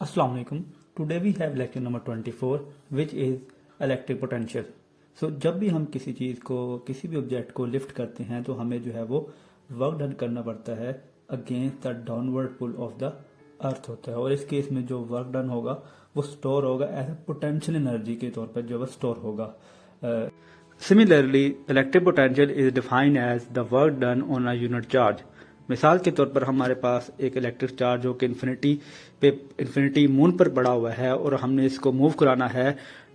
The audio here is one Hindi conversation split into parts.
Assalamu alaikum. Today we have lecture number 24 which is electric potential. So जब भी हम किसी चीज़ को किसी भी ऑब्जेक्ट को लिफ्ट करते हैं तो हमें जो है वो वर्क डन करना पड़ता है against the downward pull of the earth होता है और इस केस में जो वर्क डन होगा वो स्टोर होगा एज ए पोटेंशियल एनर्जी के तौर पर जो है स्टोर होगा. Similarly, electric potential is defined as the work done on a unit charge. मिसाल के तौर पर हमारे पास एक इलेक्ट्रिक चार्ज हो कि इन्फिनिटी मून पर पड़ा हुआ है और हमने इसको मूव कराना है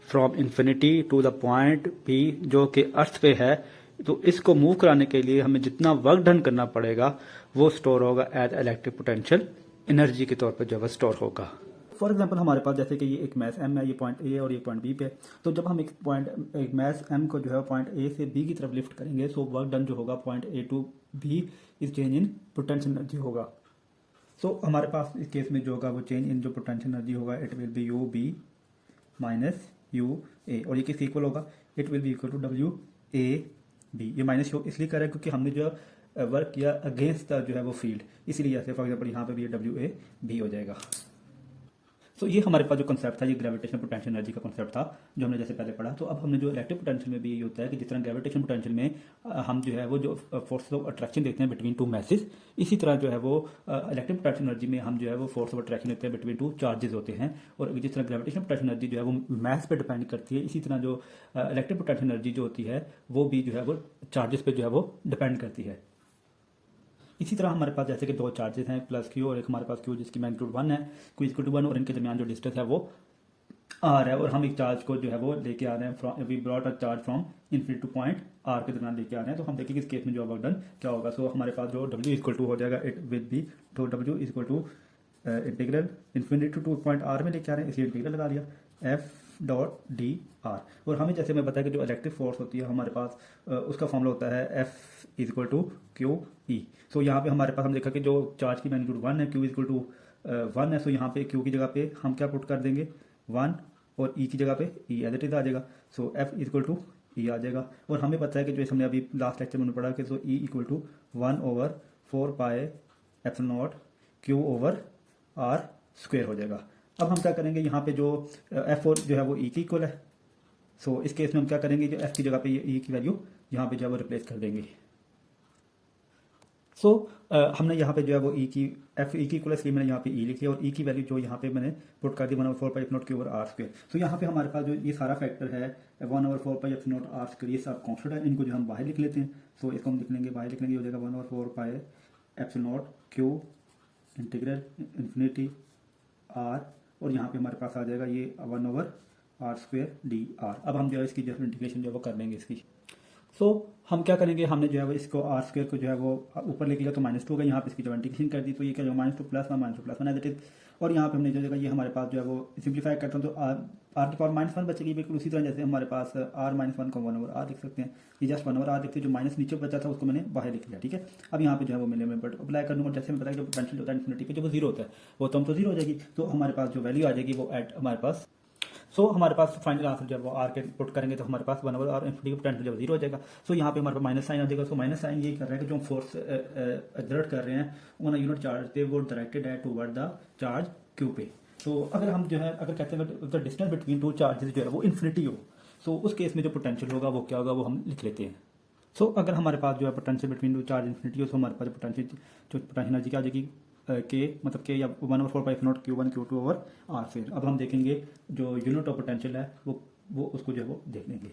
from infinity to the point P जो कि अर्थ पे है. तो इसको मूव कराने के लिए हमें जितना वर्क डन करना पड़ेगा वो स्टोर होगा एज इलेक्ट्रिक पोटेंशियल एनर्जी के तौर पर जो है स्टोर होगा. फॉर एग्जाम्पल हमारे पास जैसे कि ये एक मैस एम है, ये पॉइंट ए और ये पॉइंट बी पे. तो जब हम एक मैस एम को जो है पॉइंट ए से बी की तरफ लिफ्ट करेंगे सो वर्क डन जो होगा point A to B is change in potential energy होगा. सो हमारे पास इस केस में जो होगा वो चेंज इन जो पोटेंशियल एनर्जी होगा it will be U B minus U A और ये किस इक्वल होगा it will be equal to W A B. ये माइनस यू इसलिए कर रहा है क्योंकि हमने जो वर्क किया अगेंस्ट द जो है वो फील्ड, इसीलिए ऐसे फॉर एग्जाम्पल यहाँ पे भी डब्ल्यू ए बी हो जाएगा. तो ये हमारे पास जो कंसेप्ट था ये ग्रेविटेशनल पोटेंशियल एनर्जी का कंसेप्ट था जो हमने जैसे पहले पढ़ा. तो अब हमने जो इलेक्ट्रिक पोटेंशियल में भी ये होता है कि जिस तरह ग्रेविटेशनल पोटेंशियल में हम जो है वो जो फोर्स ऑफ अट्रैक्शन देखते हैं बिटवीन टू मैसेज, इसी तरह जो है वो इलेक्ट्रिक पोटेंशियल एनर्जी में हम जो है वो फोर्स ऑफ अट्रैक्शन देखते हैं बिटवीन टू चार्जेस होते हैं. और जिस तरह ग्रेविटेशनल पोटेंशियल एनर्जी जो है वो मैस पे डिपेंड करती है, इसी तरह जो इलेक्ट्रिक पोटेंशियल एनर्जी जो होती है वो भी जो है वो चार्जेस पे जो है वो डिपेंड करती है. इसी तरह हमारे पास जैसे कि दो चार्जेस हैं प्लस क्यू और एक हमारे पास क्यू जिसकी मैग्नीट्यूड 1 है, क्यू इक्वल टू 1 और इनके दरमियान जो डिस्टेंस है वो आर है और हम एक चार्ज को जो है वो लेके आ रहे हैं we brought a charge from infinity to point R के दरमियान लेके आ रहे हैं. तो हम देखेंगे इस केस में जो वर्क डन क्या होगा. सो हमारे पास जो डब्ल्यू इक्वल टू हो जाएगा इट विल बी तो W equal to integral infinity to point R में लेके आ रहे हैं इसलिए इंटीग्रल लगा लिया एफ डॉट डी आर. और हमें जैसे मैं बताया कि जो इलेक्ट्रिक फोर्स होती है हमारे पास उसका फॉर्मूला होता है F equal to Q E. So यहाँ पे हमारे पास हम देखा कि जो चार्ज की मैग्नीट्यूड 1 है क्यू इक्वल टू 1 है. सो यहाँ पे क्यू की जगह पे हम क्या पुट कर देंगे 1 और ई की जगह पे ई एज इट इज आ जाएगा. सो एफ इक्वल टू ई आ जाएगा. और हमें पता है कि जो हमने अभी लास्ट लेक्चर में पढ़ा कि so E equal to 1 over 4 pi epsilon naught Q over R square हो जाएगा. अब हम क्या करेंगे यहाँ पे जो एफ और जो है वो ई की इक्वल है. सो इस केस में हम क्या करेंगे जो एफ की जगह पे ई की वैल्यू यहाँ पे जो है वो रिप्लेस कर देंगे. सो हमने यहाँ पे जो है वो ई की एफ ई की इक्वल इसलिए मैंने यहाँ पे ई लिखी और ई की वैल्यू जो यहाँ पे मैंने पुट कर दी 1 over 4 pi naught Q over R square. So यहाँ पे हमारे पास जो ये सारा फैक्टर है 1 over 4 pi naught R square ये सब कॉन्स्टेंट है, इनको जो हम बाहर लिख लेते हैं. सो इसको हम लिख लेंगे बाहर लिख लेंगे हो जाएगा 1 over 4 pi epsilon naught Q integral infinity R और यहाँ पे हमारे पास आ जाएगा ये 1 over R square D R. अब हम जो है इसकी जो इंटीग्रेशन जो है वो कर लेंगे इसकी. सो हम क्या करेंगे हमने जो है वो इसको आर स्क्वायर को जो है वो ऊपर लेके लिया तो -2 होगा. यहाँ पे इसकी जो इंटीग्रेशन कर दी तो ये क्या जो -2 प्लस 1 एज इट इज. और यहाँ पे हमने जो जगह ये हमारे पास जो है वो सिंप्लीफाई करता हूँ तो आर की पावर -1 बचेगी बिल्कुल उसी तरह जैसे हमारे पास आर -1 को 1 ओवर आर लिख सकते हैं. ये जस्ट 1 ओवर आर लिखते हैं जो माइनस नीचे बचा था उसको मैंने बाहर लिख लिया. ठीक है. अब यहाँ पे जो है वो मैंने बट अप्लाई कर दूँगा जैसे मैं बताया जो पोटेंशियल होता है इन्फिनिटी पे जो वो जीरो होता है वो तो जीरो हो जाएगी. तो हमारे पास जो वैल्यू आ जाएगी वो एट हमारे पास हमारे पास फाइनल आंसर जब वो आर के पुट करेंगे तो हमारे पास 1 ओवर आर इन्फिनिटी पोटेंशियल जब जीरो हो जाएगा. सो यहाँ पे हमारे पास माइनस साइन आ जाएगा. सो माइनस साइन ये कर रहे हैं कि जो हम फोर्स एक्सर्ट कर रहे हैं ऑन यूनिट चार्ज पे वो डायरेक्टेड है टुवर्ड द चार्ज क्यू पे. तो अगर हम जो है अगर कहते हैं the distance between two charges जो है वो इन्फिनिटी हो सो उस केस में जो पोटेंशियल होगा वो क्या होगा वो हम लिख लेते हैं. सो अगर हमारे पास जो है potential between two charge infinity हो तो हमारे पास पोटेंशियल एनर्जी क्या आ जाएगी के मतलब के या 1 over 4 pi naught Q1 Q2 over R square. अब हम देखेंगे जो यूनिट ऑफ पोटेंशियल है वो उसको जो है वो देख लेंगे.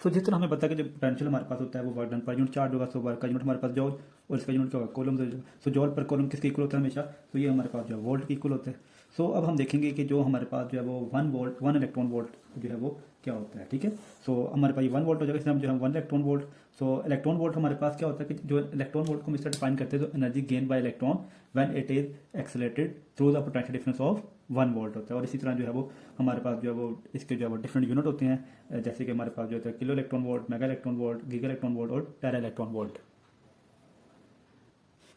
सो जिस तरह हमें पता है कि जो पोटेंशियल हमारे पास होता है वो work done per unit charge होगा. सो वर्क का यूनिट हमारे पास जॉल और इसका यूनिट क्या होगा कॉलम. सो जॉल पर कॉलम किसके इक्वल होता है हमेशा तो ये हमारे पास जो है वोल्ट के इक्वल होता है. सो अब हम देखेंगे कि जो हमारे पास जो है वो 1 इलेक्ट्रॉन वोल्ट जो है वो क्या होता है. ठीक है. सो हमारे पास ये 1 वोल्ट हो जाएगा इसलिए हम जो है 1 इलेक्ट्रॉन वोल्ट. सो इलेक्ट्रॉन वोल्ट हमारे पास क्या होता है कि जो इलेक्ट्रॉन वोल्ट को हम इससे डिफाइन करते हैं तो energy gain by electron when it is accelerated through the potential difference of 1 volt होता है. और इसी तरह जो है वो हमारे पास जो है वो इसके जो है वो डिफरेंट यूनिट होते हैं जैसे कि हमारे पास जो होता है kilo electron volt, mega electron volt, giga electron volt और टेरा इलेक्ट्रॉन वोल्ट.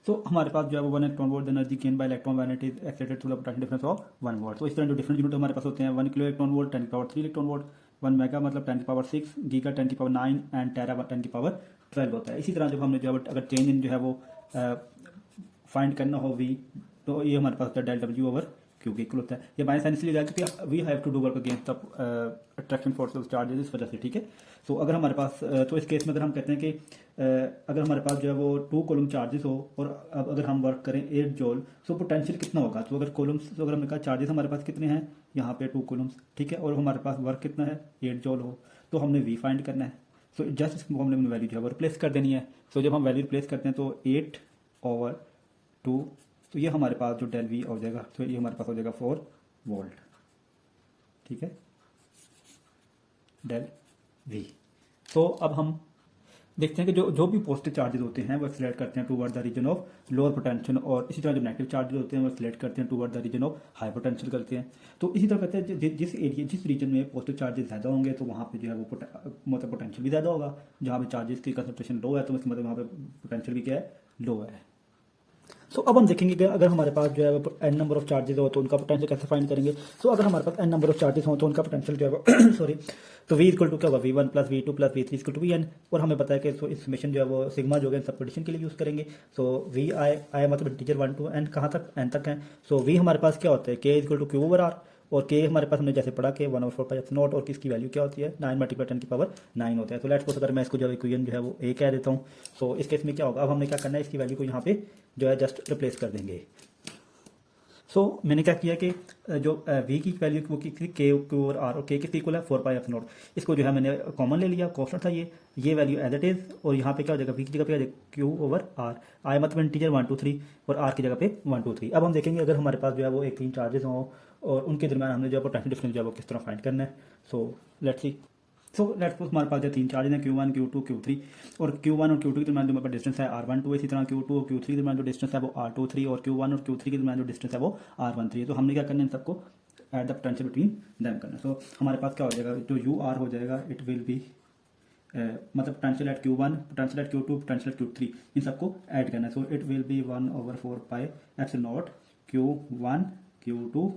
सो हमारे पास जो है वो 1 electron volt energy gain by electron when it is accelerated through the potential difference of 1 volt. तो इस तरह जो डिफरेंट यूनिट हमारे पास होते हैं 1 किलो इलेक्ट्रॉन वोल्ट 10 की पावर 3 इलेक्ट्रॉन वोल्ट, 1 मेगा मतलब 10 की पावर 6, गीगा 10 की पावर 9 एंड टेरा 10 की पावर 12 होता है. इसी तरह जब हमने जो है अगर चेंज इन जो है वो फाइंड करना हो वी तो ये हमारे पास होता है डेल डब्ल्यू ओवर क्यू के इक्वल होता है। ये माइनस साइन इसलिए जाएगा क्योंकि we have to do work against the attraction force of charges, इस वजह से, ठीक है। सो अगर हमारे पास तो इस केस में अगर हम कहते हैं कि अगर हमारे पास जो है वो 2 कॉलम चार्जेस हो और अब अगर हम वर्क करें 8 जूल, सो पोटेंशियल कितना होगा। तो अगर कॉलम्स, तो अगर हमने कहा चार्जेस हमारे पास कितने हैं, यहाँ पे 2 कॉलम्स, ठीक है, और हमारे पास वर्क कितना है 8 जूल हो, तो हमने वी फाइंड करना है। सो जस्ट इसको हमने वैल्यू जो है वो रिप्लेस कर देनी है। सो जब हम वैल्यू रिप्लेस करते हैं तो 8/2, तो ये हमारे पास जो डेल वी हो जाएगा, तो ये हमारे पास हो जाएगा 4 वोल्ट, ठीक है, डेल वी। तो अब हम देखते हैं कि जो भी पॉजिटिव चार्जेस होते हैं वो एक्सेलरेट करते हैं toward the region of lower potential, और इसी तरह जो नेगेटिव चार्जेस होते हैं वो एक्सेलरेट करते हैं toward the region of high potential करते हैं। तो इसी तरह कहते हैं जिस रीजन में पॉजिटिव चार्जेस ज़्यादा होंगे तो वहाँ पे जो है वो मतलब पोटेंशियल भी ज़्यादा होगा। जहाँ पे चार्जेस की कंसंट्रेशन लो है तो इसका मतलब वहाँ पे पोटेंशियल भी क्या है, लो है। सो अब हम देखेंगे कि अगर हमारे पास जो है वो एन नंबर ऑफ चार्जेस हो तो उनका पोटेंशियल कैसे फाइंड करेंगे। सो अगर हमारे पास एन नंबर ऑफ चार्जेस हो तो उनका पोटेंशियल जो है वो सॉरी, तो वी इक्वल टू क्या होगा, V1 plus V2 plus V3 equal to Vn, और हमें पता है कि सो इस समेशन जो है वो सिग्मा जो है सब कंडीशन के लिए यूज़ करेंगे। सो वी आई मतलब इंटीजर 1 to n कहाँ तक, n तक है। सो वी हमारे पास क्या होता है, k equal to Q over R, और k हमारे पास हमने जैसे पढ़ा कि 1/4π0, और किसकी वैल्यू क्या होती है, 9 × 10⁻9 होता है। तो लेट्स सपोज अगर मैं इसको जो इक्वेशन जो है वो a कह देता हूँ, सो इस केस में क्या होगा, अब हमने क्या करना है, इसकी वैल्यू को यहाँ पे जो है जस्ट रिप्लेस कर देंगे। सो मैंने क्या किया कि जो v की वैल्यू वो की थी k ओवर r, और k किसकी इक्वल है 4π0, इसको जो है मैंने कॉमन ले लिया, कॉन्स्टेंट था ये वैल्यू एज इट इज, और यहाँ पे क्या हो जाएगा, v की जगह पे आ जाएगा q ओवर r, i मतलब इंटीजर 1 2 3 और r की जगह पे 1 2 3। अब हम देखेंगे अगर हमारे पास जो है वो एक 3 चार्जेस हों और उनके दरमियान हमने जो है पोटेंशियल डिफरेंस जो है वो किस तरह फाइंड करना है। So let's see. So let's suppose हमारे पास जो 3 चार्जेस हैं Q1 Q2 Q3, और Q1 और Q2 के दरमियान जो हमारे पास डिस्टेंस है R12, इसी तरह Q2 और Q3 के दरमियान जो डिस्टेंस है वो R23, और Q1 और Q3 के दरमियान जो डिस्टेंस है वो R13 है। तो हमने क्या करना है, इन सबको at the potential between them करना है। सो हमारे पास क्या हो जाएगा, जो UR हो जाएगा, इट विल बी मतलब potential at Q1, potential at Q2, potential at Q3, इन सबको ऐड करना है। So it will be 1/4πε0 Q1 Q2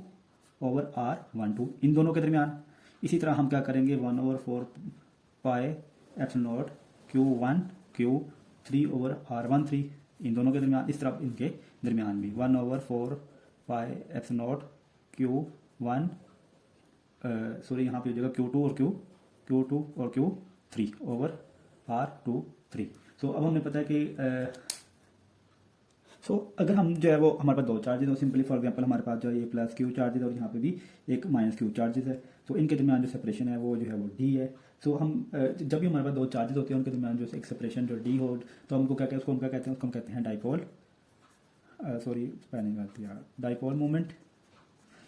over R12 इन दोनों के दरमियान। इसी तरह हम क्या करेंगे, 1/4πε0 Q1 Q3 ओवर R13 इन दोनों के दरमियान। इस तरह इनके दरमियान भी 1/4πε0 Q1 सॉरी यहाँ पे हो जाएगा Q2 और Q3 ओवर R23। सो अब हमें पता है कि सो अगर हम जो है वो हमारे पास 2 चार्जेस हो, सिंपली फॉर एग्जांपल हमारे पास जो है ये प्लस क्यू चार्जेस और यहाँ पे भी एक माइनस क्यू चार्जेस है, तो इनके दरमियान जो सेपरेशन है वो जो है वो डी है। सो हम जब भी हमारे पास 2 चार्जेस होते हैं उनके दरमियान जो एक सेपरेशन जो डी हो, तो हमको क्या कहते हैं, उसको हम क्या कहते हैं, उसको हम कहते हैं डाइपोल, सॉरी स्पेलिंग गलती है, डाइपोल मोमेंट।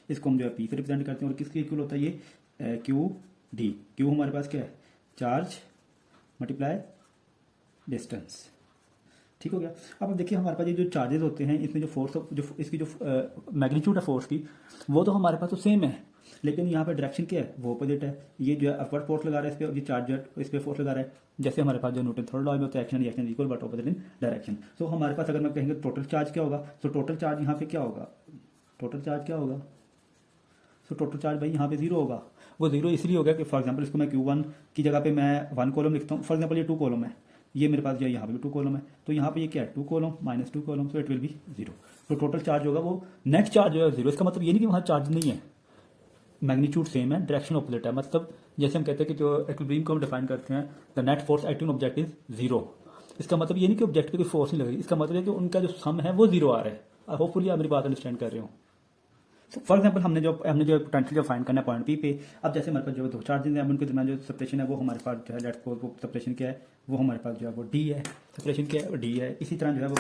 इसको हम जो है पी से रिप्रेजेंट करते हैं, और किसके इक्वल होता है ये क्यू डी। क्यू हमारे पास क्या है, चार्ज मल्टीप्लाई डिस्टेंस, ठीक हो गया। अब देखिए हमारे पास ये जो चार्जेस होते हैं इसमें जो फोर्स जो इसकी जो मैग्नीट्यूड है फोर्स की, वो तो हमारे पास तो सेम है, लेकिन यहाँ पे डायरेक्शन क्या है, वो अपोजिट है। ये जो है अपवर्ड फोर्स लगा रहा है इस पर, ये चार्ज इस पर फोर्स लगा रहा है। जैसे हमारे पास जो न्यूटन थर्ड लॉ में होता है, action reaction equal but opposite in direction. So हमारे पास अगर मैं कहेंगे टोटल चार्ज क्या होगा, तो टोटल चार्ज यहाँ पे क्या होगा, टोटल चार्ज क्या होगा, सो टोटल चार्ज भाई यहाँ पे 0 होगा। वो 0 इसलिए होगा कि फॉर एग्जाम्पल इसको मैं Q1 की जगह पे मैं 1 कॉलम लिखता हूँ, फॉर एग्जाम्पल ये 2 कॉलम है, ये मेरे पास जो है यहाँ पे भी 2 कॉलम है, तो यहाँ पे ये क्या है 2 column minus 2 column, so it will B 0। तो टोटल चार्ज होगा वो नेट चार्ज जो है 0। इसका मतलब ये नहीं कि वहाँ चार्ज नहीं है, मैग्नीट्यूड सेम है, डायरेक्शन ऑपोजिट है। मतलब जैसे हम कहते हैं कि जो इक्विलिब्रियम को हम डिफाइन करते हैं, the net force acting object is 0। इसका मतलब ये नहीं कि ऑब्जेक्ट पे कोई फोर्स नहीं लग रही, इसका मतलब है कि उनका जो सम है वो 0 आ रहा है। होपफुली आप मेरी बात अंडरस्टैंड कर रहे हो। फॉर एग्जाम्पल हमने जो पोटेंशियल जो फाइंड करना है पॉइंट पी पे, अब जैसे हमारे पास जो 2 चार्जेस हैं उनके दरमियान जो सेपरेशन है वो हमारे पास जो है लेट्स सपोज वो सेपरेशन क्या है, वो हमारे पास जो है वो डी है, सेपरेशन क्या है वो डी है। इसी तरह जो है वो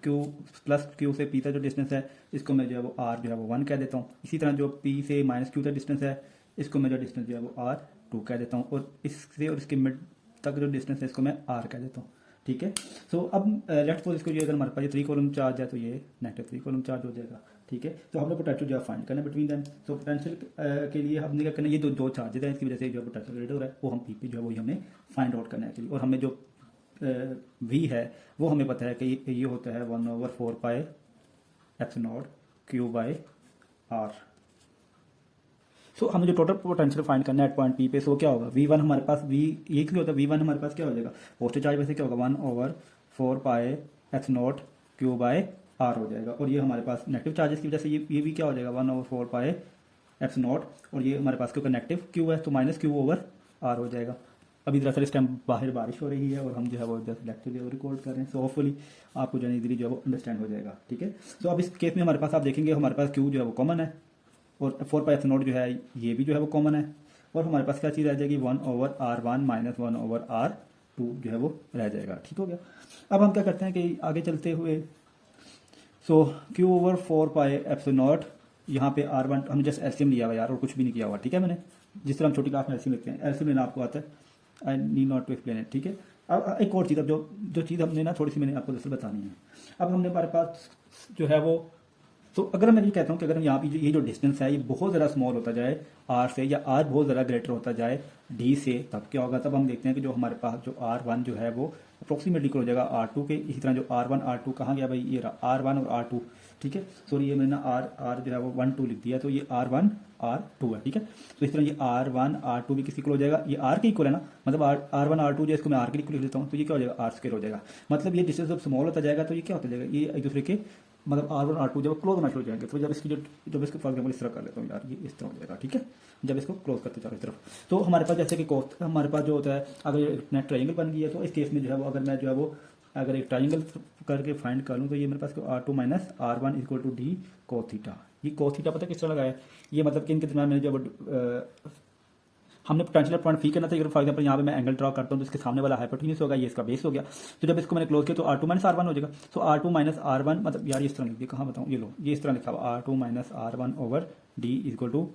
क्यू प्लस क्यू से पी तक जो डिस्टेंस है इसको मैं जो है वो आर जो है वो 1 कह देता हूँ। इसी तरह जो पी से माइनस क्यू तक डिस्टेंस है इसको मैं जो डिस्टेंस जो है वो R2 कह देता हूँ, और इससे और इसके मिड तक जो डिस्टेंस है इसको मैं R कह देता हूँ, ठीक है। सो अब लेट्स सपोज इसको जो अगर हमारे पास ये 3 कॉलम चार्ज है तो ये नेगेटिव 3 कॉलम चार्ज हो जाएगा, ठीक है। तो हमने पोटेंशियल जो है फाइंड करना है बिटवीन देम। तो पोटेंशियल के लिए हमने क्या करना है, ये दो चार्जेस हैं, इसकी वजह से जो पोटेंशियल क्रिएट हो रहा है वो हम पी जो है वही हमने फाइंड आउट करना है एक्चुअली। और हमें जो वी है वो हमें पता है कि ये होता है 1/4πε0 Q/R। सो हमें जो टोटल पोटेंशियल फाइंड करना है एट पॉइंट पी पे, सो क्या होगा, V1 हमारे पास V ये क्यों होता है, V1 हमारे पास क्या हो जाएगा, पॉजिटिव चार्ज वैसे क्या होगा 1/4πε0 Q/R आर हो जाएगा। और ये हमारे पास नेगेटिव चार्जेस की वजह से ये भी क्या हो जाएगा 1/4 पाई एप्स नॉट, और ये हमारे पास क्योंकि नेगेटिव क्यू है तो माइनस क्यू ओवर आर हो जाएगा। अभी दरअसल इस टाइम बाहर बारिश हो रही है और हम जो है वो जस्ट लेक्चर जो है रिकॉर्ड कर रहे हैं, सो होपफुली आपको जो है इजीली जो है वो अंडरस्टैंड हो जाएगा, ठीक है। सो अब इस केस में हमारे पास आप देखेंगे हमारे पास क्यू जो है वो कॉमन है और 4 पाई एप्स नॉट जो है ये भी जो है वो कॉमन है, और हमारे पास क्या चीज़ रह जाएगी 1/R1 माइनस 1/R2 जो है वो रह जाएगा, ठीक हो गया। अब हम क्या करते हैं कि आगे चलते हुए so Q over 4 pi epsilon naught, यहाँ पे R1 हमने जस्ट एलसीएम लिया हुआ यार और कुछ भी नहीं किया हुआ, ठीक है। मैंने जिस तरह हम छोटी क्लास में एलसीएम लिखते हैं, एलसीएम लेना आपको आता है, I need not to explain it, ठीक है। अब एक और चीज़, अब जो चीज़ हमने ना थोड़ी सी मैंने आपको दरअसल बतानी है। अब हमने हमारे पास जो है वो, तो अगर मैं ये कहता हूँ कि अगर हम यहाँ पे ये जो डिस्टेंस है ये बहुत ज़्यादा स्मॉल होता जाए आर से, या आर बहुत ज़्यादा ग्रेटर होता जाए डी से, तब क्या होगा, तब हम देखते हैं कि जो हमारे पास जो R1 जो है वो अप्रोक्सीमेटली हो जाएगा R2 के। इसी तरह जो R1 R2 कहाँ गया भाई, ये रहा R1 और R2, ठीक है। सॉरी ये मैंने ना आर जो है वो 1 2 लिख दिया, तो ये R1 R2 है, ठीक है। तो इस तरह ये R1 R2 भी किसी को हो जाएगा, ये R के इक्वल है ना, मतलब R1 R2 जो इसको मैं R के इक्वल लिख लेता हूँ, तो ये क्या हो जाएगा R स्क्वायर हो जाएगा। मतलब ये डिस्टेंस जब स्मॉल होता जाएगा तो ये क्या होता जाएगा, ये एक दूसरे के मतलब R1 R2 जब क्लोज होना शुरू हो जाएंगे, तो जब इसकी जब इसको फॉर एग्जाम्पल इस तरह कर लेता हूँ यार, ये इस तरह हो जाएगा, ठीक है। जब इसको क्लोज करते चारों तरफ, तो हमारे पास जैसे कि कोस्ट हमारे पास जो होता है, अगर ये नेट ट्राइंगल बन गई है तो इस केस में जो है वो अगर मैं जो है वो अगर एक ट्राइंगल करके फाइंड कर लूँ, तो ये मेरे पास R2 minus R1 equal to D cos theta. ये कोस थीटा पता है किस तरह लगाया है, ये मतलब कि इनके दरम्यान मैंने जो हमने पोटेंशियल पॉइंट फी करना था। अगर फॉर एग्जाम्पल यहाँ पे मैं एंगल ड्रॉ करता हूँ तो इसके सामने वाला हाइपोटेन्यूस होगा, ये इसका बेस हो गया। तो जब इसको मैंने क्लोज किया तो R2 माइनस R1 हो जाएगा। तो R2 माइनस R1 मतलब यार इस तरह लिख दिया, कहाँ बताऊँ, ये लो ये इस तरह लिखा हुआ R2 minus R1 over D equal to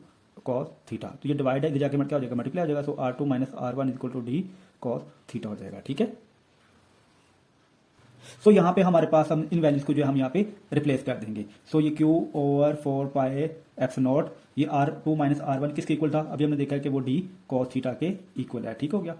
cos theta. तो ये डिवाइड है, इधर जाके क्या हो जाएगा, मल्टीप्लाई हो जाएगा। तो R2 minus R1 equal to D cos theta हो जाएगा, ठीक है। सो यहाँ पे हमारे पास हम इन वैल्यूज को जो हम यहाँ पे रिप्लेस कर देंगे। सो ये Q over 4 pi epsilon not, ये R2 माइनस R1 किसके इक्वल था, अभी हमने देखा है कि वो डी कॉस थीटा के इक्वल है, ठीक हो गया।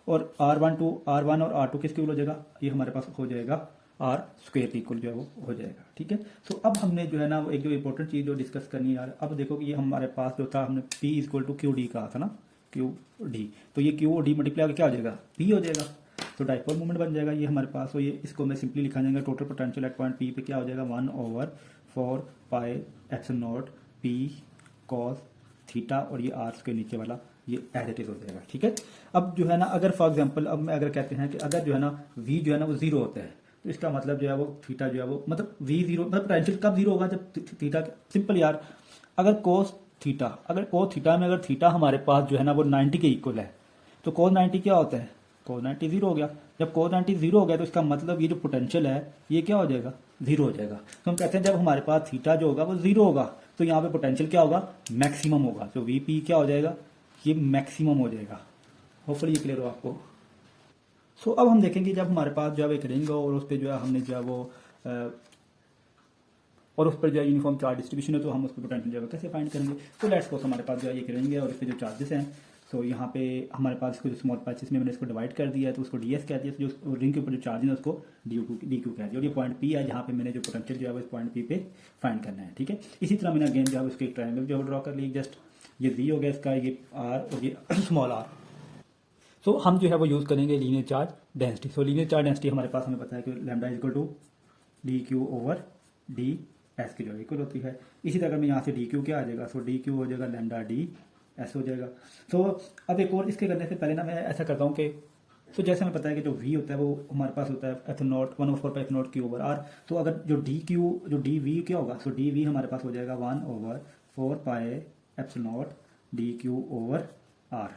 और R1 और R2 किसके इक्वल हो जाएगा, ये हमारे पास हो जाएगा आर स्क्वायर के इक्वल जो है वो हो जाएगा, ठीक है। सो अब हमने जो है ना वो एक जो इंपॉर्टेंट चीज़ जो डिस्कस करनी है यार, अब देखो कि ये हमारे पास जो था हमने P equal to Q D कहा था ना, क्यू डी, तो ये क्यू डी मल्टीप्लाई क्या हो जाएगा, P हो जाएगा, तो डाइपोल मोमेंट बन जाएगा ये हमारे पास। तो ये इसको मैं सिंपली लिखा जाएगा total potential at point P पे क्या हो जाएगा 1/4 pi epsilon not P cos theta, और ये आर के नीचे वाला ये एज इट इज हो जाएगा, ठीक है। अब जो है ना अगर फॉर एग्जांपल अब मैं अगर कहते हैं कि अगर जो है ना v जो है ना वो जीरो होता है, तो इसका मतलब जो है वो थीटा जो है वो मतलब v जीरो मतलब पोटेंशियल कब जीरो होगा, जब थीटा सिंपल यार, अगर कोस थीटा में अगर थीटा हमारे पास जो है ना वो 90 के इक्वल है, तो कोस 90 क्या होता है, कोस 90 जीरो हो गया। जब कोस 90 जीरो हो गया तो इसका मतलब ये जो पोटेंशियल है ये क्या हो जाएगा, जीरो हो जाएगा। तो हम कहते हैं जब हमारे पास थीटा जो होगा वो जीरो होगा तो यहाँ पे पोटेंशियल क्या होगा, मैक्सिमम होगा। तो वीपी क्या हो जाएगा, ये मैक्सिमम हो जाएगा। होपफुली ये क्लियर हो आपको। सो अब हम देखेंगे जब हमारे पास जो है एक रिंग हो और उस पर जो है हमने जो है वो और उस पर जो है यूनिफॉर्म चार्ज डिस्ट्रीब्यूशन है, तो हम उस पर पोटेंशियल जो है कैसे फाइंड करेंगे। तो लेट्स सपोज हमारे पास जो है एक रिंग है और इस पर जो चार्जेस हैं, तो यहाँ पे हमारे पास इसको जो स्मॉल पैचेस में मैंने इसको डिवाइड कर दिया है, तो उसको डीएस कह दिया, जो रिंग के ऊपर जो चार्ज है उसको डी क्यू कह दिया, और ये पॉइंट पी है जहाँ पे मैंने जो पोटेंशियल जो है वो इस पॉइंट पी पे फाइंड करना है, ठीक है। इसी तरह मैंने अगेन जो है उसके एक ट्रायंगल जो है ड्रॉ कर ली, जस्ट ये वी हो गया इसका, ये आर और ये स्मॉल आर। सो हम जो है वो यूज़ करेंगे linear charge density. So linear charge density हमारे पास हमें पता है कि lambda equal to D Q over D S की जो इक्वल होती है। इसी तरह मैं यहाँ से डी क्यू क्या आ जाएगा, सो डी क्यू हो जाएगा लैम्डा डी एस हो जाएगा। तो अब एक और इसके करने से पहले ना मैं ऐसा करता हूँ कि तो जैसे हमें पता है कि जो v होता है वो हमारे पास होता है epsilon naught 1/4 pi epsilon naught Q over R. तो अगर जो डी वी क्या होगा, सो डी वी हमारे पास हो जाएगा 1/4 pi epsilon naught D Q over R.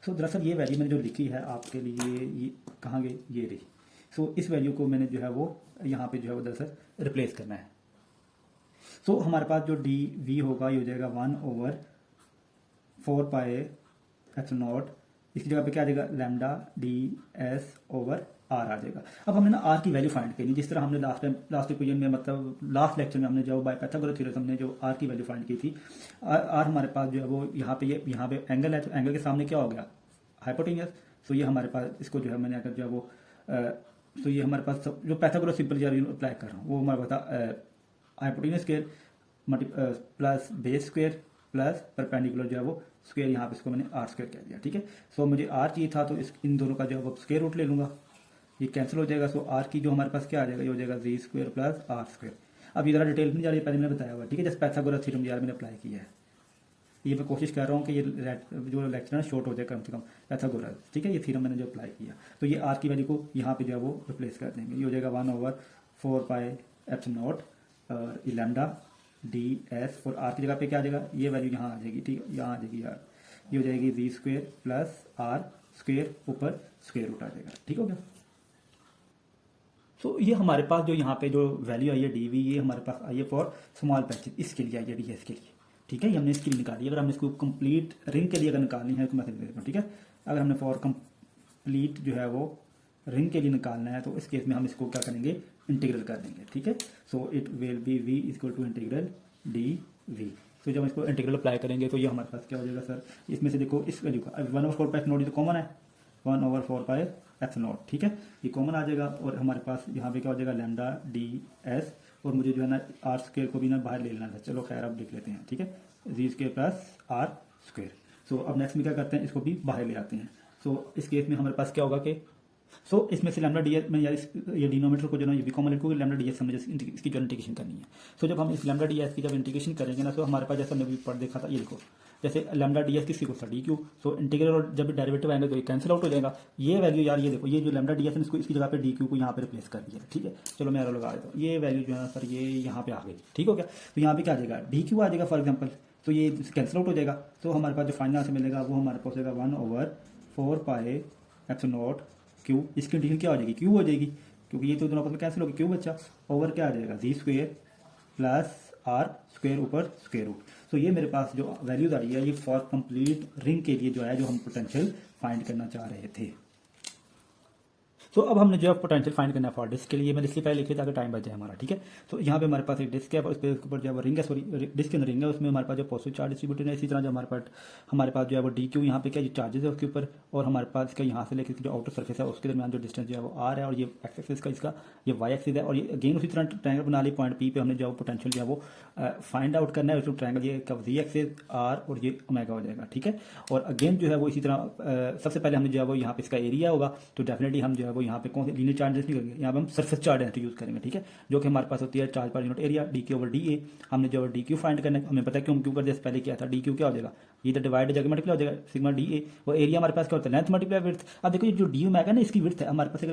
So दरअसल ये वैल्यू मैंने जो लिखी है आपके लिए ये कहाँ गई, ये रही। सो इस वैल्यू को मैंने जो है वो यहाँ पे जो है वो दरअसल रिप्लेस करना है। सो हमारे पास जो डी वी होगा ये हो जाएगा 1/4 पाई एप्सिलॉन नॉट, इसकी जगह पे क्या आ जाएगा lambda D S over R आ जाएगा। अब हमने ना आर की वैल्यू फाइंड करनी, जिस तरह हमने लास्ट इक्वेशन में मतलब लास्ट लेक्चर में हमने जो बाय पाइथागोरस थ्योरम हमने जो आर की वैल्यू फाइंड की थी। आर हमारे पास जो है वो यहाँ पे एंगल है, तो एंगल के सामने क्या हो गया हाइपोटेन्यूस। तो ये हमारे पास इसको जो है मैंने अगर जो है वो तो ये हमारे पास जो पाइथागोरस सिंपल अप्लाई कर रहा हूँ वो हमारे पास hypotenuse square plus base square plus perpendicular जो है वो स्क्वायर, यहाँ पे इसको मैंने आर स्क्वायर कह दिया, ठीक है। सो मुझे आर चाहिए था तो इन दोनों का जो है वो स्क्वायर रूट ले लूंगा, ये कैंसिल हो जाएगा। सो आर की जो हमारे पास क्या आ जाएगा, ये हो जाएगा जी स्क्वायर प्लस आर स्क्वायर। अब ये ज़रा डिटेल में जा रही है, पहले मैंने बताया हुआ, ठीक है। जैसे पाइथागोरस थ्योरम यार मैंने अप्लाई किया है, ये मैं कोशिश कर रहा हूँ कि ये जो लेक्चर है शॉर्ट हो जाए कम से कम, पाइथागोरस, ठीक है। ये थ्योरम मैंने जो अप्लाई किया, तो ये आर की वैल्यू को यहाँ पे जो है वो रिप्लेस कर देंगे, ये हो जाएगा 1/4 पाई एप्सिलॉन नॉट और लैम्डा डी एस, और आर की जगह पे क्या आ जाएगा, ये वैल्यू यहाँ आ जाएगी, ठीक है, यहाँ आ जाएगी यार, ये हो जाएगी V square plus R square ऊपर स्क्वेयर रूट आ जाएगा, ठीक हो गया। तो ये हमारे पास जो यहाँ पे जो वैल्यू आई है डी वी, ये हमारे पास आई है फॉर स्मॉल पैचेज, इसके लिए आई है डी एस के लिए, ठीक है। ये हमने इसके लिए निकाली, अगर हमने इसको कंप्लीट रिंग के लिए अगर निकालनी है तो मैं समझ देता हूँ, ठीक है। अगर हमने फॉर कंप्लीट जो है वो रिंग के लिए निकालना है तो इस केस में हम इसको क्या करेंगे, इंटीग्रल कर देंगे, ठीक है। So it will be V equal to integral D V. तो जब इसको इंटीग्रल अप्लाई करेंगे तो ये हमारे पास क्या हो जाएगा सर, इसमें से देखो इस वैल्यू का 1/4 पाई नोट, ये तो कॉमन है, 1/4 पाई एफ नॉट, ठीक है, ये कॉमन आ जाएगा। और हमारे पास यहाँ पे क्या हो जाएगा, लैम्डा डी एस, और मुझे जो है ना आर स्क्वेयर को भी ना बाहर ले लेना था, चलो खैर अब लिख लेते हैं, ठीक है, जी स्क्वेयर प्लस आर स्क्वेयर। सो अब नेक्स्ट में क्या करते हैं, इसको भी बाहर ले आते हैं। सो इस केस में हमारे पास क्या होगा कि इसमें से लैम्डा डी एस में यार ये डिनोमीटर को जो ना ये भी कॉमन लिखोगे, लैम्डा डी एस हमने इसकी जो इंटीग्रेशन करनी है। जब हम इस लैम्डा डी एस की जब इंटीग्रेशन करेंगे ना, तो हमारे पास जैसा हमने भी पढ़ देखा था, ये लिखो जैसे लैम्डा डी एस किसी को था डी क्यू, सो इंटीग्रल और जब डेरिवेटिव आएंगे तो ये कैंसिल आउट हो जाएगा। ये वैल्यू यार ये देखो, ये जो लैम्डा डी एस है इसको इसकी जगह पे डी क्यू को यहाँ पे रिप्लेस कर दिया, ठीक है। चलो मैं एरो लगा देता हूँ, ये वैल्यू जो है सर ये यहाँ पे आ गई, ठीक हो गया। तो यहाँ पे क्या आ जाएगा, डी क्यू आ जाएगा फॉर एग्जाम्पल, तो ये कैंसिल आउट हो जाएगा। तो हमारे पास जो फाइनल से मिलेगा वो हमारे पास होगा 1/4 पाई एप्सिलॉन नॉट क्यू, इसकी इंटीग्रेशन क्या हो जाएगी, क्यू हो जाएगी, क्योंकि ये तो दोनों आपस में कैंसिल होगी, क्यू बच्चा, ओवर क्या आ जाएगा, जी स्क्वेयर प्लस आर स्क्वेयर ऊपर स्क्वेयर रूट। तो ये मेरे पास जो वैल्यूज आ रही है ये फॉर कंप्लीट रिंग के लिए जो है, जो हम पोटेंशियल फाइंड करना चाह रहे थे। तो अब हमने जो है पोटेंशियल फाइंड करना है फॉर डिस्क के लिए, मैं इसलिए पहले लिखे ताकि टाइम बच जाए हमारा, ठीक है। तो यहाँ पे हमारे पास एक डिस्क है, उस पर ऊपर जो है रिंग है, सॉरी डिस्क के अंदर रिंग है, उसमें हमारे पास जो पॉजिटिव चार्ज डिस्ट्रीब्यूटेड है। इसी तरह जो हमारे पास जो है वो डी क्यू यहाँ पे क्या चार्जेस है उसके ऊपर, और हमारे पास इसका यहाँ से लेकर जो आउटर सर्फेस है उसके दरमियान जो डिस्टेंस जो है वो आर है, और ये एक्स एक्सिस का इसका ये वाई एक्सिस है। और ये अगेन उसी तरह ट्रायंगल बना ली, पॉइंट पी पे हमने जो पोटेंशियल जो है वो फाइंड आउट करना है। उसको ट्रायंगल ये जी एक्सिस आर और ये ओमेगा हो जाएगा, ठीक है। और अगेन जो है वो इसी तरह सबसे पहले हमने जो है वो यहाँ पे इसका एरिया होगा, तो डेफिनेटली हम जो है वो यहाँ पे कौन से लीनियर चार्ज नहीं करेंगे, यहाँ पे हम सरफेस चार्ज डेंसिटी यूज करेंगे, ठीक है, जो कि हमारे पास होती है charge per unit area D Q over D A. हमने जो डी क्यू फाइंड करना है, हमें पता है क्यों क्यों कर दिया, पहले क्या था, डी क्यू क्या हो जाएगा, ये तो डिवाइड जगह मल्टीप्लाई हो जाएगा सिग्मा डी ए, और एरिया हमारे पास क्या होता है, लेंथ मल्टीप्लाई विड्थ। अब देखो ये जो डी ओमेगा ना इसकी विड्थ है, हमारे पास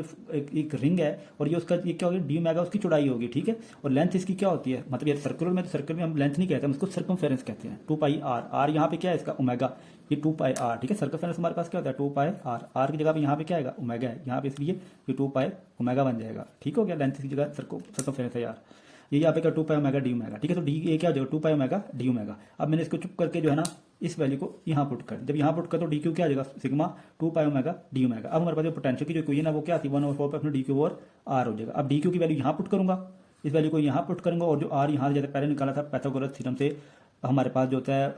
एक रिंग है और ये उसका ये क्या होगी, डी ओमेगा उसकी चौड़ाई होगी, ठीक है। और लेंथ इसकी क्या होती है, मतलब ये सर्कुलर में, तो सर्कल में हम लेंथ नहीं कहते, हम उसको सर्कमफेरेंस कहते हैं, 2 पाई आर। आर यहाँ पे क्या है इसका ओमेगा, ये 2 पाई आर, ठीक है। सर्कमफेरेंस हमारे पास क्या होता है 2 पाई आर, आर की जगह पे यहाँ पे क्या आएगा ओमेगा है यहाँ पे, इसलिए ये 2 पाई ओमेगा बन जाएगा, ठीक हो गया। लेंथ की जगह सर्कमफेरेंस है यार, ये यहाँ पे क्या 2 पाई ओमेगा डी ओमेगा, ठीक है। तो डी ये क्या हो जाएगा 2 पाई ओमेगा डी ओमेगा। अब मैंने इसको चुप करके जो है ना इस वैल्यू को यहाँ पुट कर, जब यहाँ पुट कर तो डी क्यू क्या आ जाएगा सिग्मा 2 पाई ओमेगा डी ओमेगा। अब हमारे पास जो पोटेंशियल की जो इक्वेशन है वो क्या थी 1/4 पाई डी क्यू और आर हो जाएगा। अब डी क्यू की वैल्यू यहाँ पुट करूंगा, इस वैल्यू को यहाँ पुट करूंगा, और जो आर यहाँ जैसे पहले निकाला था पाइथागोरस थ्योरम से, हमारे पास जो होता है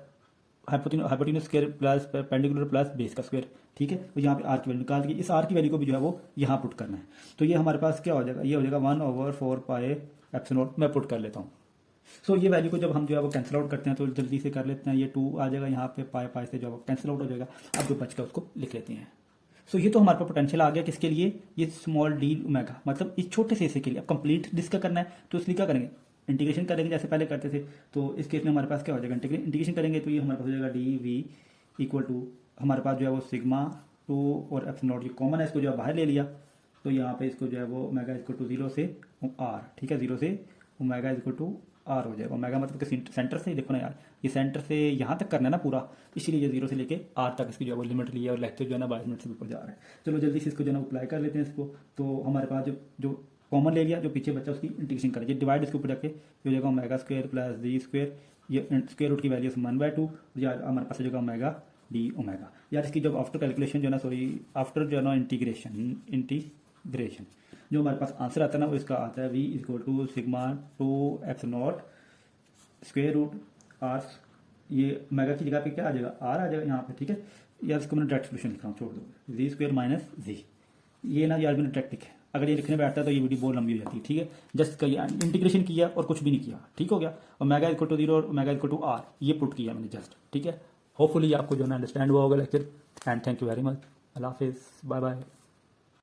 hypotenuse square plus perpendicular plus base का स्क्वायर, ठीक है। तो यहाँ पे आर की वैल्यू निकाल के इस आर की वैल्यू को भी जो है वो यहाँ पुट करना है। तो ये हमारे पास क्या हो जाएगा, ये हो जाएगा 1/4 पाई एप्सिलॉन नॉट, मैं पुट कर लेता हूँ। सो ये वैल्यू को जब हम जो है वो कैंसिल आउट करते हैं तो जल्दी से कर लेते हैं, ये 2 आ जाएगा यहाँ पे, पाई पाई से जो है कैंसिल आउट हो जाएगा। अब जो बच गया उसको लिख लेते हैं। सो ये तो हमारे पास पोटेंशियल आ गया, किसके लिए, ये स्मॉल डी ओमेगा, मतलब इस छोटे से हिस्से के लिए। अब कंप्लीट डिस्क का करना है तो इसलिए क्या करेंगे, इंटीग्रेशन करेंगे जैसे पहले करते थे। तो इस केस में हमारे पास क्या हो जाएगा, इंटीग्रेशन करेंगे तो ये हमारे पास हो जाएगा डी वी इक्वल टू, हमारे पास जो है वो सिग्मा 2 और एप्सिलॉन नॉट, ये कॉमन है, इसको जो है बाहर ले लिया, तो यहाँ पे इसको जो है वो ओमेगा इक्वल टू 0 से आर, ठीक है, 0 से ओमेगा इक्वल टू आर हो जाएगा। ओमेगा मतलब कि सेंटर से, देखो ना यार ये सेंटर से यहाँ तक करना है ना पूरा, इसलिए ये 0 से लेके आर तक इसकी जो है वो लिमिट ली है, और लेक्चर जो है ना 22 मिनट से ऊपर जा रहा है। चलो जल्दी से इसको जो है ना अप्लाई कर लेते हैं इसको। तो हमारे पास जो कॉमन ले लिया, जो पीछे बच्चा उसकी इंटीग्रेशन करेंगे, डिवाइड इसके ऊपर जाके ये हो जाएगा omega square plus D square, ये स्क्वायर रूट की वैल्यू 1/2, यार हमारे पास हो जाएगा ओमेगा डी ओमेगा। यार इसकी जब आफ्टर कैलकुलेशन जो है ना, सॉरी आफ्टर जो है ना इंटीग्रेशन जो हमारे पास आंसर आता है ना, वो इसका आता है v equal to sigma 2 epsilon naught square root R, ये ओमेगा की जगह पे क्या आ जाएगा आर आ जाएगा यहाँ पे, ठीक है। यार इसको मैंने डायरेक्ट सोल्यूशन लिख रहा हूँ, छोड़ दो, जी स्क्वायर माइनस जी, ये ना यार मैंने डायरेक्ट लिखा है, अगर ये लिखने बैठता है तो ये वीडियो बहुत लंबी हो जाती है, ठीक है। जस्ट इंटीग्रेशन किया और कुछ भी नहीं किया, ठीक हो गया। ओमेगा इक्वल टू 0 और ओमेगा इक्वल टू आर ये पुट किया मैंने जस्ट, ठीक है। होपफुली आपको जो है ना अंडरस्टैंड हुआ होगा lecture, and thank you very much, अल्लाह हाफिज़, बाय बाय।